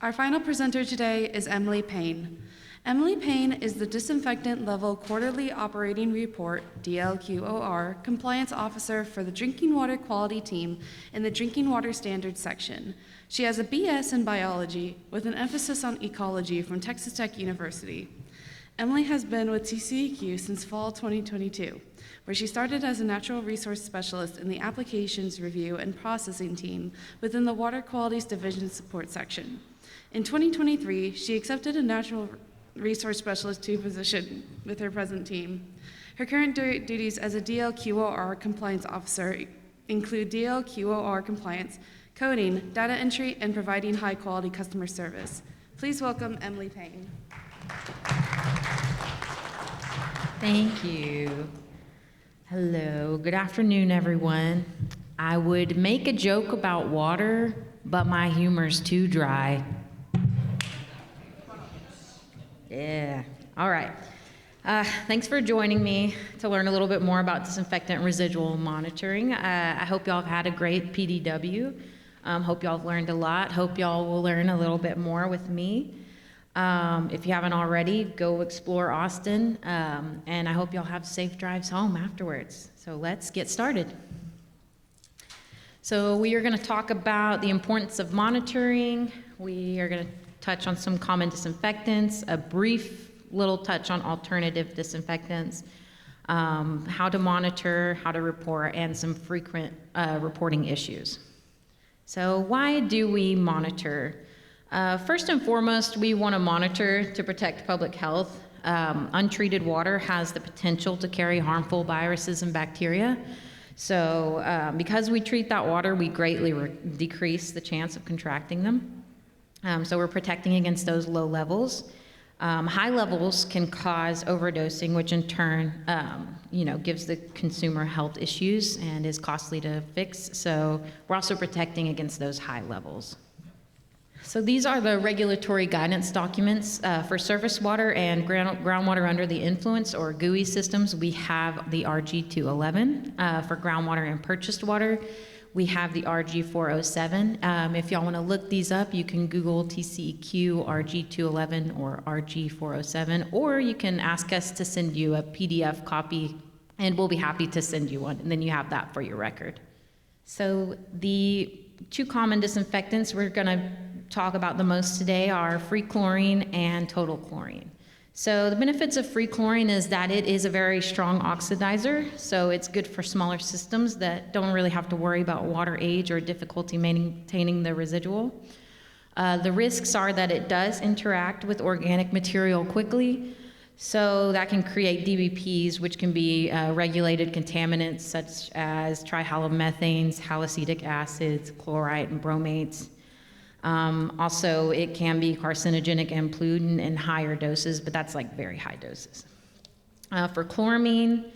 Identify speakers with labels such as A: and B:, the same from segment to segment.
A: Our final presenter today is Emily Payne. Emily Payne is the Disinfectant Level Quarterly Operating Report, DLQOR, Compliance Officer for the Drinking Water Quality Team in the Drinking Water Standards section. She has a BS in Biology with an emphasis on ecology from Texas Tech University. Emily has been with TCEQ since fall 2022, where she started as a natural resource specialist in the Applications Review and Processing team within the Water Qualities Division Support section. In 2023, she accepted a natural resource specialist 2 position with her present team. Her current duties as a DLQOR compliance officer include DLQOR compliance, coding, data entry, and providing high-quality customer service. Please welcome Emily Payne.
B: Thank you. Hello, good afternoon, everyone. I would make a joke about water, but my humor's too dry. Yeah, all right. Thanks for joining me to learn a little bit more about disinfectant residual monitoring. I hope y'all have had a great PDW. Hope y'all have learned a lot. Hope y'all will learn a little bit more with me. If you haven't already, go explore Austin, and I hope y'all have safe drives home afterwards. So let's get started. So we are going to talk about the importance of monitoring. We are going to touch on some common disinfectants, a brief little touch on alternative disinfectants, how to monitor, how to report, and some frequent reporting issues. So why do we monitor? First and foremost, we want to monitor to protect public health. Untreated water has the potential to carry harmful viruses and bacteria. So because we treat that water, we greatly decrease the chance of contracting them. So we're protecting against those low levels. High levels can cause overdosing, which in turn, gives the consumer health issues and is costly to fix. So we're also protecting against those high levels. So these are the regulatory guidance documents for surface water and groundwater under the influence, or GUI systems. We have the RG211 for groundwater and purchased water. We have the RG407. If y'all want to look these up, you can Google TCEQ RG211 or RG407, or you can ask us to send you a PDF copy, and we'll be happy to send you one, and then you have that for your record. So the 2 common disinfectants we're going to talk about the most today are free chlorine and total chlorine. So the benefits of free chlorine is that it is a very strong oxidizer, so it's good for smaller systems that don't really have to worry about water age or difficulty maintaining the residual. The risks are that it does interact with organic material quickly, so that can create DBPs, which can be regulated contaminants such as trihalomethanes, haloacetic acids, chlorite, and bromates. Also, it can be carcinogenic and pollutant in higher doses, but that's like very high doses. For chloramine,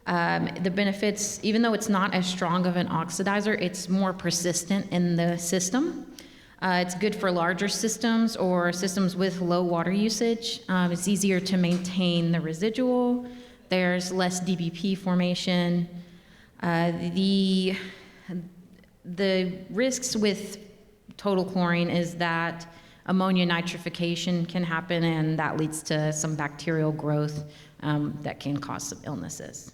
B: the benefits, even though it's not as strong of an oxidizer, it's more persistent in the system. It's good for larger systems or systems with low water usage. It's easier to maintain the residual. There's less DBP formation. The risks with total chlorine is that ammonia nitrification can happen, and that leads to some bacterial growth that can cause some illnesses.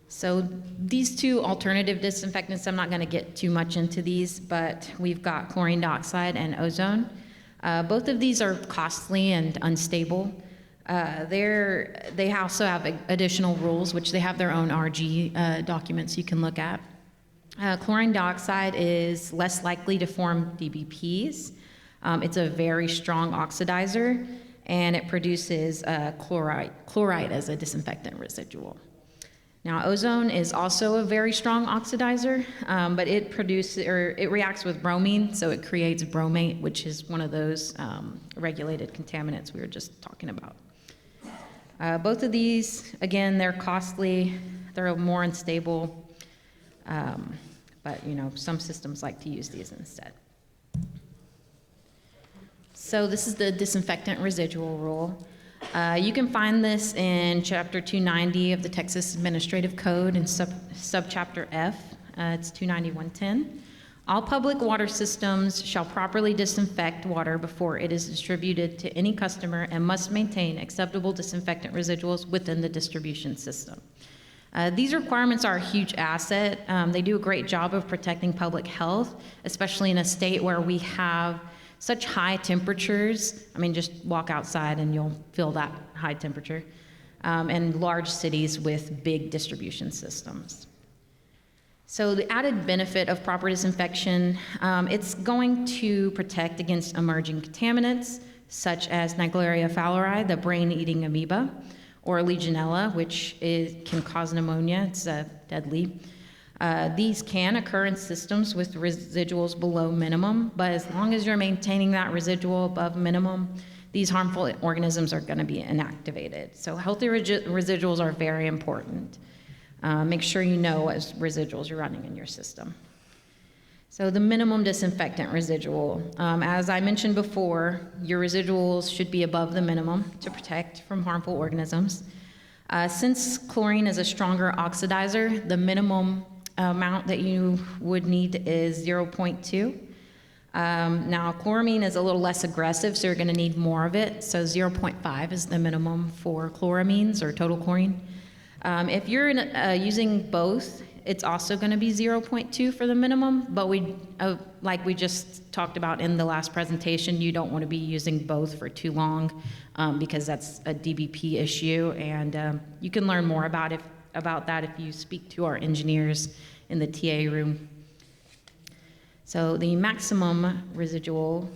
B: So these 2 alternative disinfectants, I'm not going to get too much into these, but we've got chlorine dioxide and ozone. Both of these are costly and unstable. They also have additional rules, which they have their own RG documents you can look at. Chlorine dioxide is less likely to form DBPs. It's a very strong oxidizer, and it produces chloride as a disinfectant residual. Now, ozone is also a very strong oxidizer, but it reacts with bromine, so it creates bromate, which is one of those regulated contaminants we were just talking about. Both of these, again, they're costly, they're more unstable. But some systems like to use these instead. So this is the disinfectant residual rule. You can find this in Chapter 290 of the Texas Administrative Code in subchapter F. It's 291.10. All public water systems shall properly disinfect water before it is distributed to any customer and must maintain acceptable disinfectant residuals within the distribution system. These requirements are a huge asset. They do a great job of protecting public health, especially in a state where we have such high temperatures. I mean, just walk outside and you'll feel that high temperature. And large cities with big distribution systems. So the added benefit of proper disinfection, it's going to protect against emerging contaminants, such as Naegleria fowleri, the brain-eating amoeba, or Legionella, which can cause pneumonia. It's deadly. These can occur in systems with residuals below minimum, but as long as you're maintaining that residual above minimum, these harmful organisms are going to be inactivated. So healthy residuals are very important. Make sure you know what residuals you're running in your system. So the minimum disinfectant residual. As I mentioned before, your residuals should be above the minimum to protect from harmful organisms. Since chlorine is a stronger oxidizer, the minimum amount that you would need is 0.2. Now, chloramine is a little less aggressive, so you're going to need more of it. So 0.5 is the minimum for chloramines or total chlorine. If you're using both, it's also going to be 0.2 for the minimum, but like we just talked about in the last presentation, you don't want to be using both for too long because that's a DBP issue, and you can learn more about that if you speak to our engineers in the TA room. So the maximum residual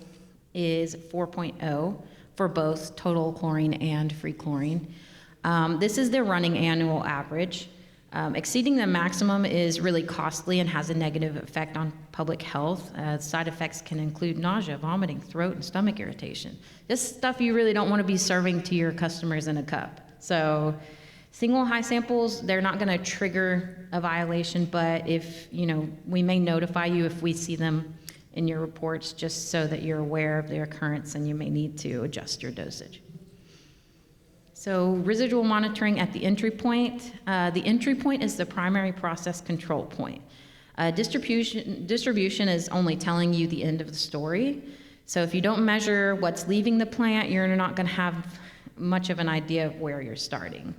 B: is 4.0 for both total chlorine and free chlorine. This is their running annual average. Exceeding the maximum is really costly and has a negative effect on public health. Side effects can include nausea, vomiting, throat, and stomach irritation. This stuff you really don't want to be serving to your customers in a cup. So single high samples, they're not going to trigger a violation, but we may notify you if we see them in your reports just so that you're aware of their occurrence and you may need to adjust your dosage. So residual monitoring at the entry point. The entry point is the primary process control point. Distribution is only telling you the end of the story. So if you don't measure what's leaving the plant, you're not going to have much of an idea of where you're starting.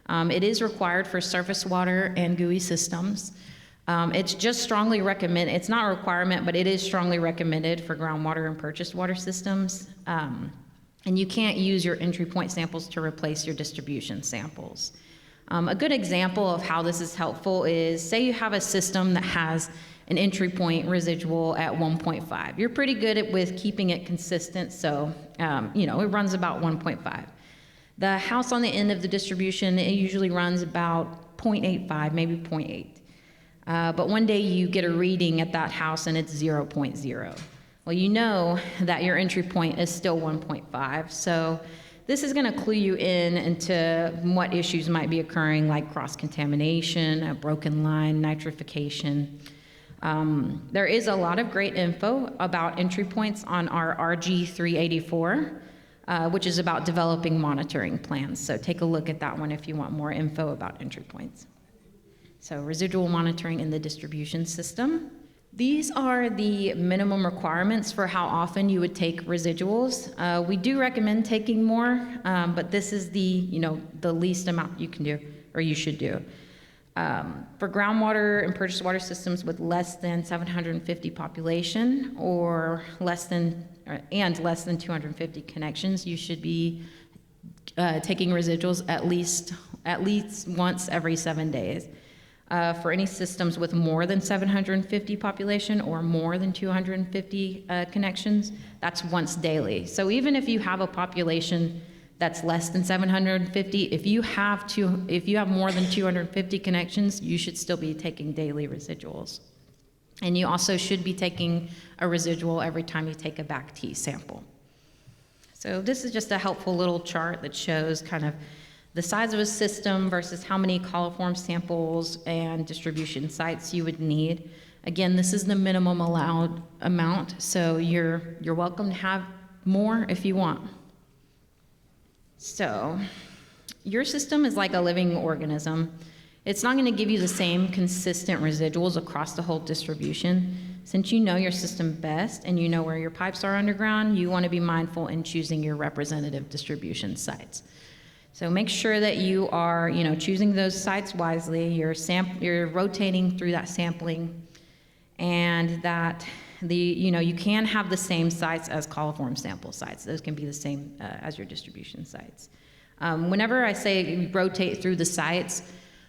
B: It is required for surface water and GUI systems. It's just strongly recommended. It's not a requirement, but it is strongly recommended for groundwater and purchased water systems. And you can't use your entry point samples to replace your distribution samples. A good example of how this is helpful is, say you have a system that has an entry point residual at 1.5. You're pretty good with keeping it consistent, so it runs about 1.5. The house on the end of the distribution, it usually runs about 0.85, maybe 0.8. But one day you get a reading at that house and it's 0.0. Well, you know that your entry point is still 1.5, so this is going to clue you into what issues might be occurring, like cross-contamination, a broken line, nitrification. There is a lot of great info about entry points on our RG 384, which is about developing monitoring plans. So take a look at that one if you want more info about entry points. So residual monitoring in the distribution system. These are the minimum requirements for how often you would take residuals. We do recommend taking more, but this is the least amount you can do, or you should do. For groundwater and purchased water systems with less than 750 population or less than 250 connections, you should be taking residuals at least once every 7 days. For any systems with more than 750 population or more than 250 connections, that's once daily. So even if you have a population that's less than 750, if you have more than 250 connections, you should still be taking daily residuals. And you also should be taking a residual every time you take a back T sample. So this is just a helpful little chart that shows kind of the size of a system versus how many coliform samples and distribution sites you would need. Again, this is the minimum allowed amount, so you're welcome to have more if you want. So your system is like a living organism. It's not going to give you the same consistent residuals across the whole distribution. Since you know your system best and you know where your pipes are underground, you want to be mindful in choosing your representative distribution sites. So make sure that you are, choosing those sites wisely. You're rotating through that sampling, and that you can have the same sites as coliform sample sites. Those can be the same as your distribution sites. Whenever I say rotate through the sites,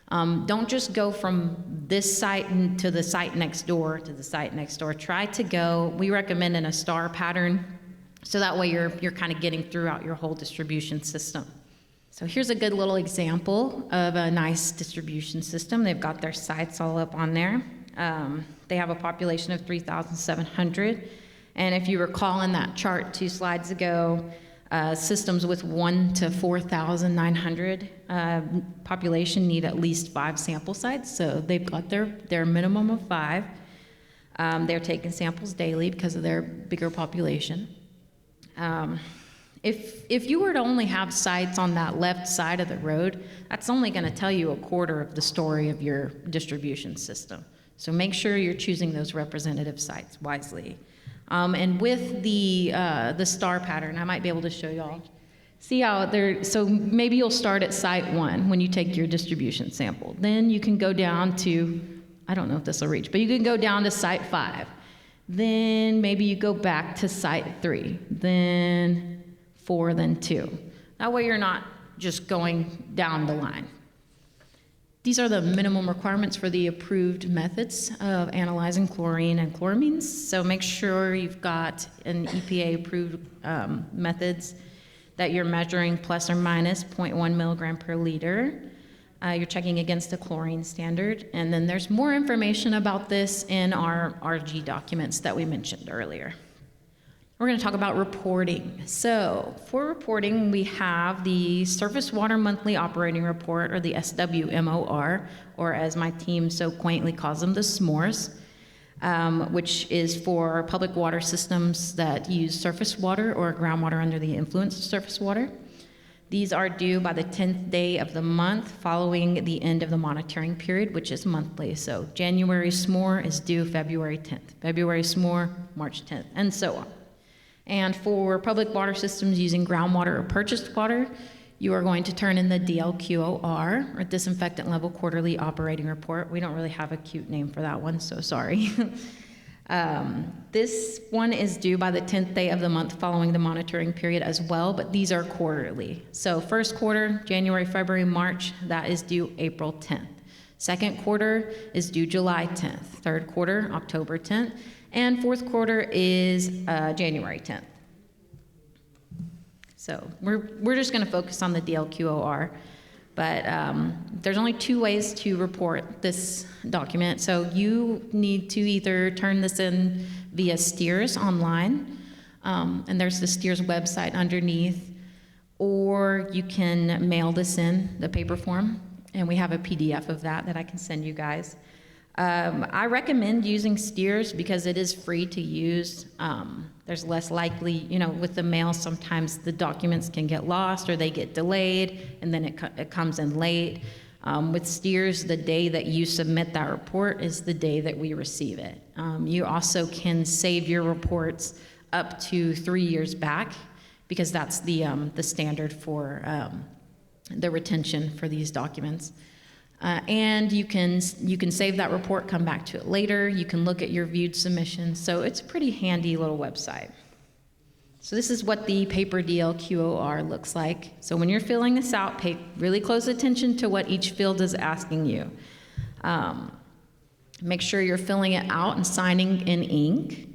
B: don't just go from this site to the site next door to the site next door. Try to go, we recommend in a star pattern, so that way you're kind of getting throughout your whole distribution system. So here's a good little example of a nice distribution system. They've got their sites all up on there. They have a population of 3,700. And if you recall in that chart 2 slides ago, systems with 1 to 4,900 population need at least 5 sample sites. So they've got their minimum of 5. They're taking samples daily because of their bigger population. If you were to only have sites on that left side of the road, that's only going to tell you a quarter of the story of your distribution system. So make sure you're choosing those representative sites wisely. And with the star pattern, I might be able to show y'all. See how so maybe you'll start at site 1 when you take your distribution sample. Then you can go down to, I don't know if this will reach, but you can go down to site 5. Then maybe you go back to site 3, then 4, then 2. That way you're not just going down the line. These are the minimum requirements for the approved methods of analyzing chlorine and chloramines. So make sure you've got an EPA-approved methods that you're measuring plus or minus 0.1 milligram per liter. You're checking against the chlorine standard. And then there's more information about this in our RG documents that we mentioned earlier. We're going to talk about reporting. So for reporting, we have the Surface Water Monthly Operating Report, or the SWMOR, or as my team so quaintly calls them, the SMORs, which is for public water systems that use surface water or groundwater under the influence of surface water. These are due by the 10th day of the month following the end of the monitoring period, which is monthly. So January SMOR is due February 10th, February SMOR, March 10th, and so on. And for public water systems using groundwater or purchased water, you are going to turn in the DLQOR, or Disinfectant Level Quarterly Operating Report. We don't really have a cute name for that one, so sorry. This one is due by the 10th day of the month following the monitoring period as well, but these are quarterly. So first quarter, January, February, March, that is due April 10th. Second quarter is due July 10th. Third quarter, October 10th. And fourth quarter is January 10th. So we're just going to focus on the DLQOR, but there's only 2 ways to report this document. So you need to either turn this in via STEERS online, and there's the STEERS website underneath, or you can mail this in, the paper form, and we have a PDF of that I can send you guys. I recommend using STEERS because it is free to use. There's less likely, with the mail, sometimes the documents can get lost or they get delayed, and then it comes in late. With STEERS, the day that you submit that report is the day that we receive it. You also can save your reports up to 3 years back, because that's the standard for the retention for these documents. And you can save that report, come back to it later. You can look at your viewed submissions. So it's a pretty handy little website. So this is what the paper DLQOR looks like. So when you're filling this out, pay really close attention to what each field is asking you. Make sure you're filling it out and signing in ink.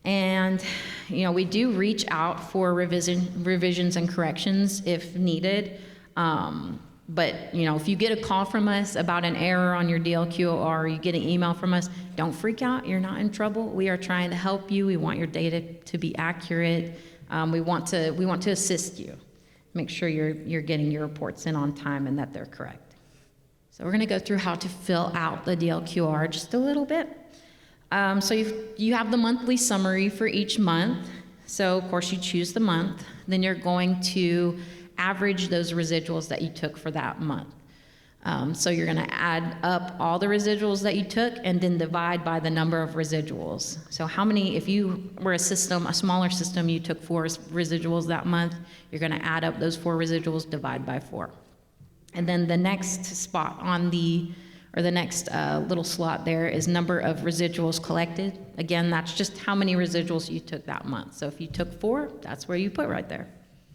B: And, we do reach out for revisions and corrections if needed. But, if you get a call from us about an error on your DLQOR, or you get an email from us, don't freak out. You're not in trouble. We are trying to help you. We want your data to be accurate. We want to assist you. Make sure you're getting your reports in on time and that they're correct. So we're going to go through how to fill out the DLQOR just a little bit. So you have the monthly summary for each month. So, of course, you choose the month. Then you're going to average those residuals that you took for that month. So you're going to add up all the residuals that you took and then divide by the number of residuals. So how many, if you were a smaller system, you took 4 residuals that month, you're going to add up those 4 residuals, divide by 4. And then the next spot on the next little slot there is number of residuals collected. Again, that's just how many residuals you took that month. So if you took 4, that's where you put right there.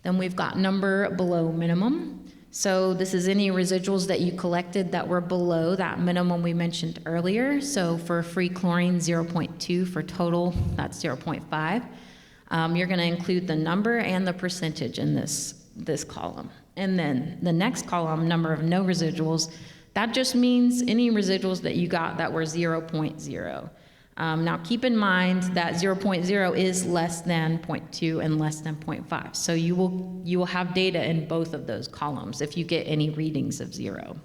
B: Then we've got number below minimum. So this is any residuals that you collected that were below that minimum we mentioned earlier. So for free chlorine, 0.2. For total, that's 0.5. You're going to include the number and the percentage in this column. And then the next column, number of no residuals, that just means any residuals that you got that were 0.0. Now keep in mind that 0.0 is less than 0.2 and less than 0.5. So you will have data in both of those columns if you get any readings of 0.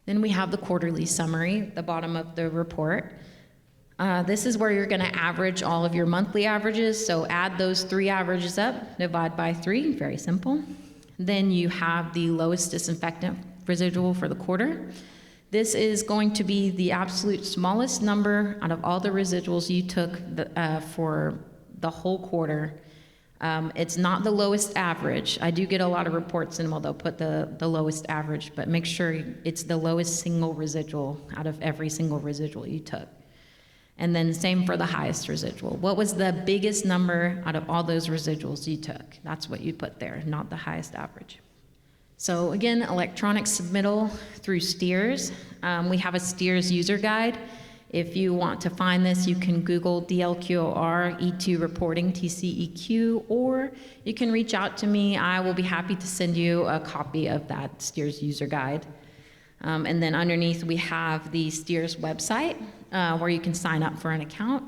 B: Then we have the quarterly summary at the bottom of the report. This is where you're going to average all of your monthly averages. So add those 3 averages up, divide by 3, very simple. Then you have the lowest disinfectant residual for the quarter. This is going to be the absolute smallest number out of all the residuals you took for the whole quarter. It's not the lowest average. I do get a lot of reports in, well, they'll put the lowest average, but make sure it's the lowest single residual out of every single residual you took. And then same for the highest residual. What was the biggest number out of all those residuals you took? That's what you put there, not the highest average. So again, electronic submittal through STEERS. We have a STEERS user guide. If you want to find this, you can Google DLQOR E2 reporting TCEQ, or you can reach out to me. I will be happy to send you a copy of that STEERS user guide. And then underneath we have the STEERS website where you can sign up for an account.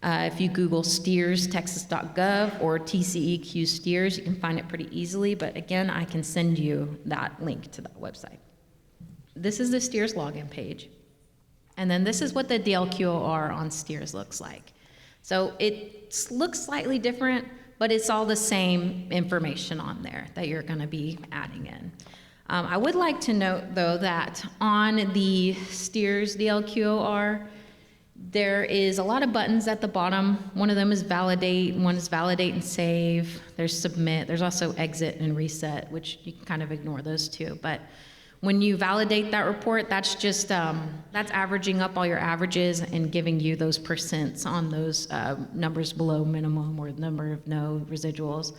B: If you Google STEERS, texas.gov, or TCEQ STEERS, you can find it pretty easily, but again, I can send you that link to that website. This is the STEERS login page. And then this is what the DLQOR on STEERS looks like. So it looks slightly different, but it's all the same information on there that you're going to be adding in. I would like to note, though, that on the STEERS DLQOR, there is a lot of buttons at the bottom. One of them is validate, one is validate and save. There's submit, there's also exit and reset, which you can kind of ignore those two. But when you validate that report, that's just, that's averaging up all your averages and giving you those percents on those numbers below minimum or the number of no residuals.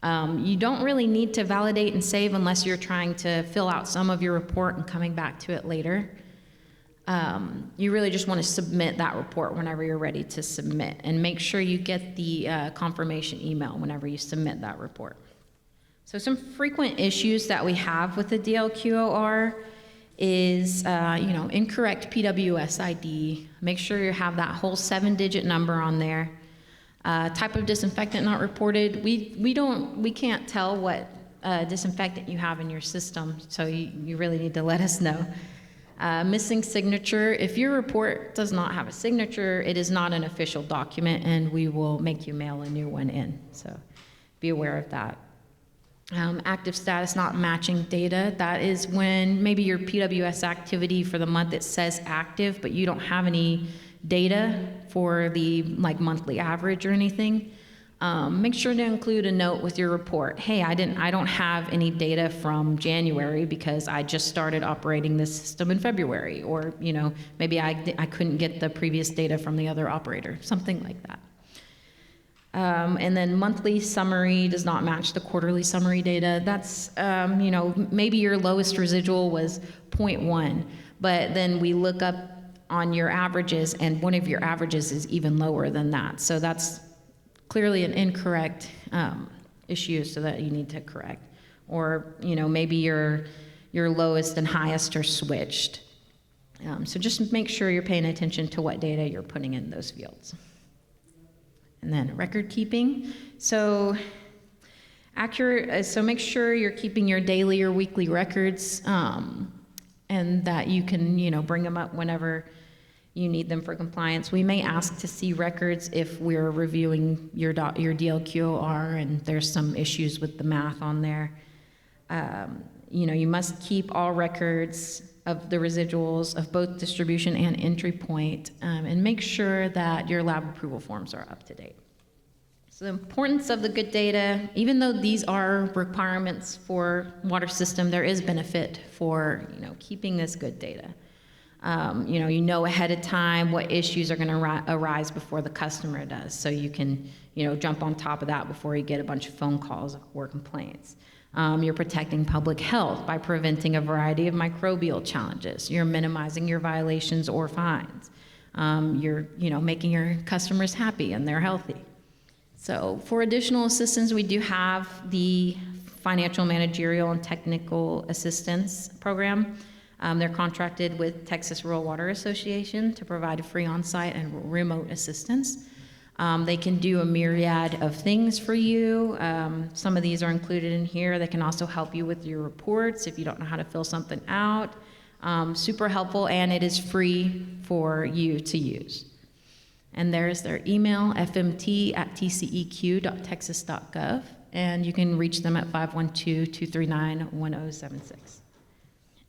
B: You don't really need to validate and save unless you're trying to fill out some of your report and coming back to it later. You really just want to submit that report whenever you're ready to submit, and make sure you get the confirmation email whenever you submit that report. So some frequent issues that we have with the DLQOR is incorrect PWS ID. Make sure you have that whole 7-digit number on there. Type of disinfectant not reported. We can't tell what disinfectant you have in your system, so you really need to let us know. Missing signature. If your report does not have a signature, it is not an official document, and we will make you mail a new one in. So be aware of that. Active status not matching data. That is when maybe your PWS activity for the month, it says active, but you don't have any data for the monthly average or anything. Make sure to include a note with your report. Hey, I don't have any data from January because I just started operating this system in February, or maybe I couldn't get the previous data from the other operator, something like that. And then monthly summary does not match the quarterly summary data. That's maybe your lowest residual was 0.1, but then we look up on your averages, and one of your averages is even lower than that. So that's clearly an incorrect issue, so that you need to correct. Or maybe your lowest and highest are switched. So just make sure you're paying attention to what data you're putting in those fields. And then record keeping. So accurate. So make sure you're keeping your daily or weekly records, and that you can bring them up whenever you need them for compliance. We may ask to see records if we're reviewing your DLQOR and there's some issues with the math on there. You must keep all records of the residuals of both distribution and entry point, and make sure that your lab approval forms are up to date. So the importance of the good data, even though these are requirements for water system, there is benefit for keeping this good data. You know ahead of time what issues are going to arise before the customer does, so you can jump on top of that before you get a bunch of phone calls or complaints. You're protecting public health by preventing a variety of microbial challenges. You're minimizing your violations or fines. You're making your customers happy and they're healthy. So for additional assistance, we do have the Financial, Managerial, and Technical Assistance Program. They're contracted with Texas Rural Water Association to provide free on-site and remote assistance. They can do a myriad of things for you. Some of these are included in here. They can also help you with your reports if you don't know how to fill something out. Super helpful, and it is free for you to use. And there's their email, fmt@tceq.texas.gov, and you can reach them at 512-239-1076.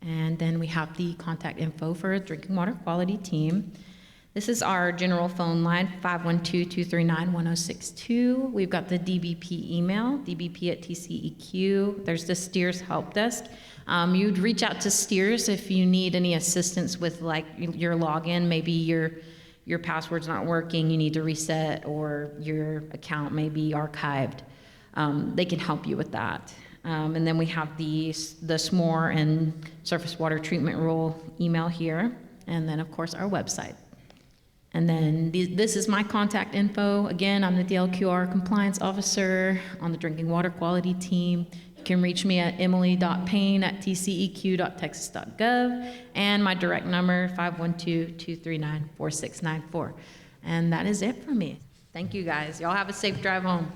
B: And then we have the contact info for a drinking water quality team. This is our general phone line, 512-239-1062. We've got the DBP email, dbp@tceq. There's the Steers help desk. You'd reach out to Steers if you need any assistance with your login. Maybe your password's not working, you need to reset, or your account may be archived. They can help you with that. And then we have the SMORE and surface water treatment rule email here, and then of course our website. And then this is my contact info. Again, I'm the DLQR compliance officer on the drinking water quality team. You can reach me at emily.payne@tceq.texas.gov, and my direct number, 512-239-4694. And that is it for me. Thank you guys. Y'all have a safe drive home.